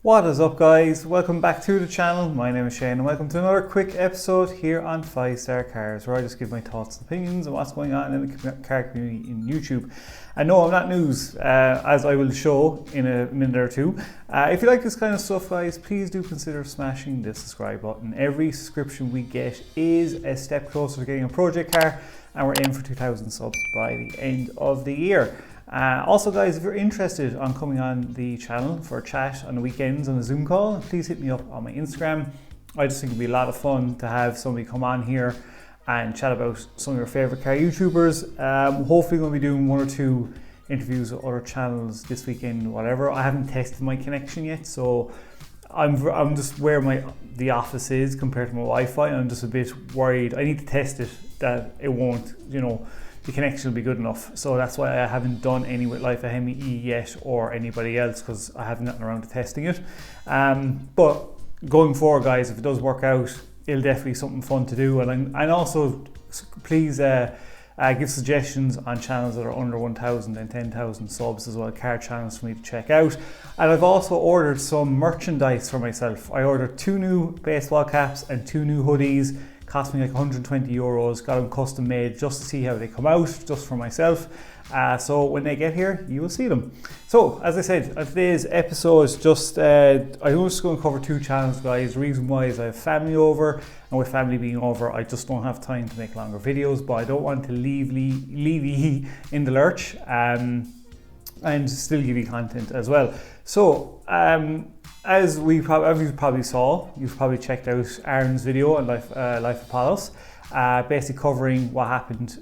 What is up, guys? Welcome back to the channel. My name is Shane and welcome to another quick episode here on 5-Star Cars, where I just give my thoughts and opinions on what's going on in the car community in YouTube. And no, I'm not news, as I will show in a minute or two. If you like this kind of stuff, guys, please do consider smashing the subscribe button. Every subscription we get is a step closer to getting a project car, and we're aiming for 2,000 subs by the end of the year. Also, guys, if you're interested on coming on the channel for a chat on the weekends on a Zoom call, please hit me up on my Instagram. I just think it'd be a lot of fun to have somebody come on here and chat about some of your favorite car YouTubers. Hopefully we'll be doing one or two interviews with other channels this weekend, whatever. I haven't tested my connection yet, so I'm just where the office is compared to my Wi-Fi. I'm just a bit worried. I need to test it, that it won't, the connection will be good enough. So that's why I haven't done any with Life of Hemi yet or anybody else, because I haven't gotten around to testing it. But going forward, guys, if it does work out, it'll definitely be something fun to do. And also please give suggestions on channels that are under 1,000 and 10,000 subs as well, car channels for me to check out. And I've also ordered some merchandise for myself. I ordered 2 new baseball caps and 2 new hoodies. Cost me like 120 euros, got them custom made just to see how they come out, just for myself. So when they get here, you will see them. So as I said, today's episode is just, I'm just going to cover 2 channels, guys. The reason why is I have family over, and with family being over, I just don't have time to make longer videos, but I don't want to leave you in the lurch and still give you content as well. So, as you probably saw, you've probably checked out Aaron's video on Life of Apollos, basically covering what happened,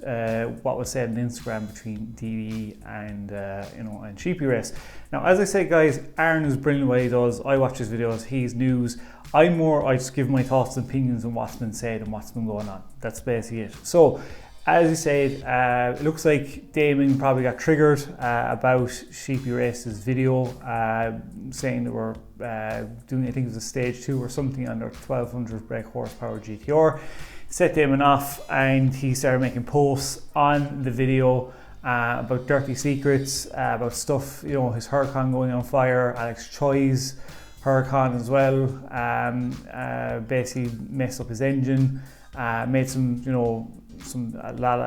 what was said on Instagram between DD and Sheepy race. Now, as I said, guys, Aaron is brilliant what he does. I watch his videos. He's news. I just give my thoughts and opinions on what's been said and what's been going on. That's basically it. So, as you said, it looks like Damon probably got triggered about Sheepy Race's video, saying they were doing, I think it was a stage 2 or something on their 1200 brake horsepower GTR. Set Damon off, and he started making posts on the video about dirty secrets, about stuff, his Huracan going on fire, Alex Choi's Huracan as well, basically messed up his engine, made a lot of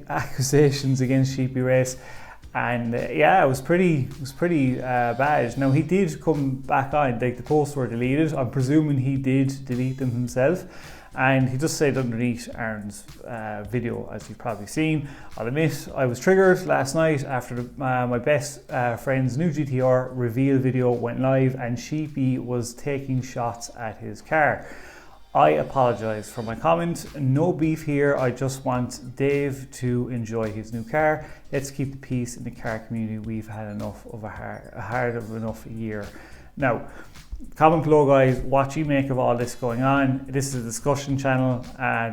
accusations against Sheepy Race, and yeah, it was pretty bad. Now, he did come back on, like the posts were deleted. I'm presuming he did delete them himself, and he just said underneath Aaron's video, as you've probably seen, I'll admit I was triggered last night after my best friend's new GTR reveal video went live and Sheepy was taking shots at his car. I apologise for my comment. No beef here. I just want Dave to enjoy his new car. Let's keep the peace in the car community. We've had enough of a hard enough year. Now, comment below, guys, what you make of all this going on. This is a discussion channel,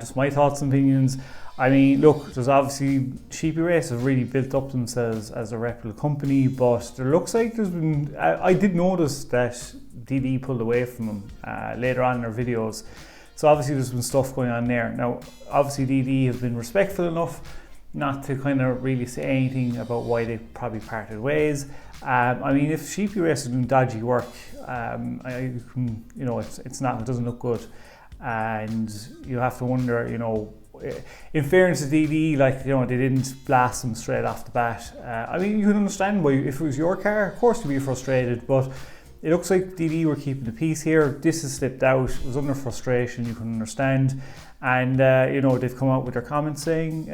just my thoughts and opinions. I mean, look, there's obviously Sheepy Race have really built up themselves as a reputable company, but there looks like there's been, I did notice that DD pulled away from them later on in their videos. So obviously there's been stuff going on there. Now, obviously DD have been respectful enough not to kind of really say anything about why they probably parted ways. I mean, if Sheepy Race is doing dodgy work, it doesn't look good, and you have to wonder, in fairness to DD, they didn't blast them straight off the bat. I mean, you can understand why, if it was your car, of course you'd be frustrated, but it looks like DD were keeping the peace here. This has slipped out. It was under frustration, you can understand. And, they've come out with their comments saying,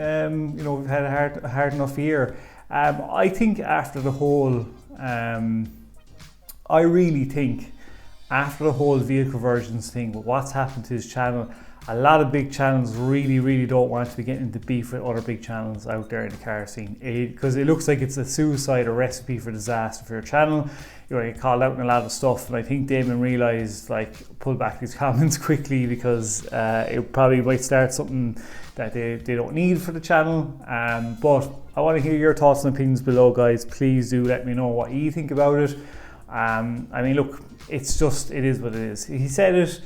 we've had a hard enough year. I think after the whole, I really think after the whole vehicle versions thing, with what's happened to his channel, a lot of big channels really don't want to be getting into beef with other big channels out there in the car scene, because it looks like it's a suicide or recipe for disaster for your channel. You're going to get called out in a lot of stuff, and I think Damon realised, pull back these comments quickly, because it probably might start something that they don't need for the channel. But I want to hear your thoughts and opinions below, guys. Please do let me know what you think about it. I mean, look, it is what it is. He said it.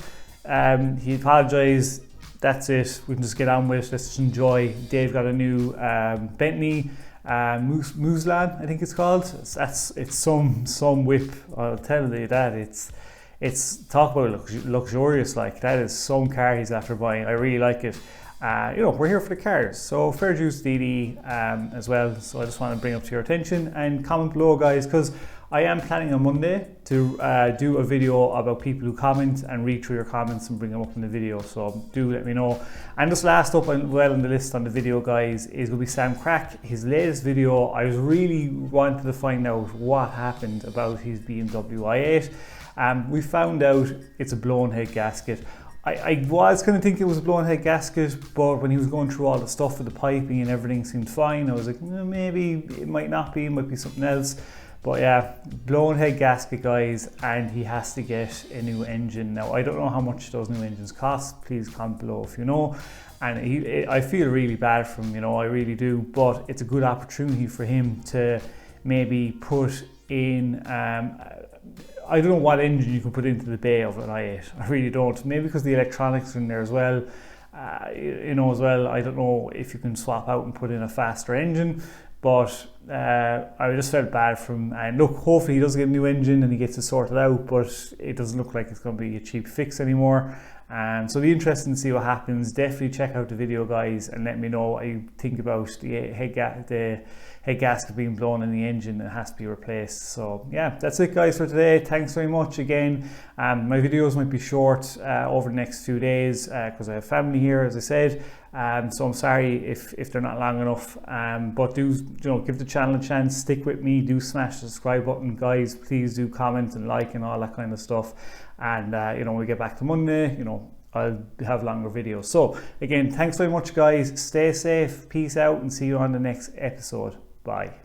He apologised. That's it. We can just get on with it. Let's just enjoy. Dave got a new Bentley. Muslan, I think it's called. It's some whip. I'll tell you that it's talk about luxurious. Like, that is some car he's after buying. I really like it. We're here for the cars, so fair dues to DD as well. So I just want to bring up to your attention, and comment below, guys, because I am planning on Monday to do a video about people who comment and read through your comments and bring them up in the video. So do let me know. And just last up on the list on the video, guys, is going to be Samcracs. His latest video, I was really wanted to find out what happened about his BMW i8. We found out it's a blown head gasket. I was going to think it was a blown head gasket, but when he was going through all the stuff with the piping and everything seemed fine, I was like, maybe it might not be, it might be something else. But yeah, blown head gasket, guys, and he has to get a new engine. Now, I don't know how much those new engines cost. Please comment below if you know. And I feel really bad for him, I really do. But it's a good opportunity for him to maybe put in I don't know what engine you can put into the bay of an i8. I really don't. Maybe because the electronics are in there as well. As well, I don't know if you can swap out and put in a faster engine. But I just felt bad for him. And look, hopefully he does get a new engine and he gets it sorted out. But it doesn't look like it's going to be a cheap fix anymore. So it'll be interesting to see what happens. Definitely check out the video, guys, and let me know what you think about the head gasket being blown in the engine and has to be replaced. So yeah, that's it, guys, for today. Thanks very much again. My videos might be short over the next few days because I have family here, as I said. So I'm sorry if they're not long enough. But do give the channel a chance. Stick with me. Do smash the subscribe button, guys. Please do comment and like and all that kind of stuff. And when we get back to Monday, I'll have longer videos. So again, thanks very much, guys. Stay safe. Peace out, and see you on the next episode. Bye.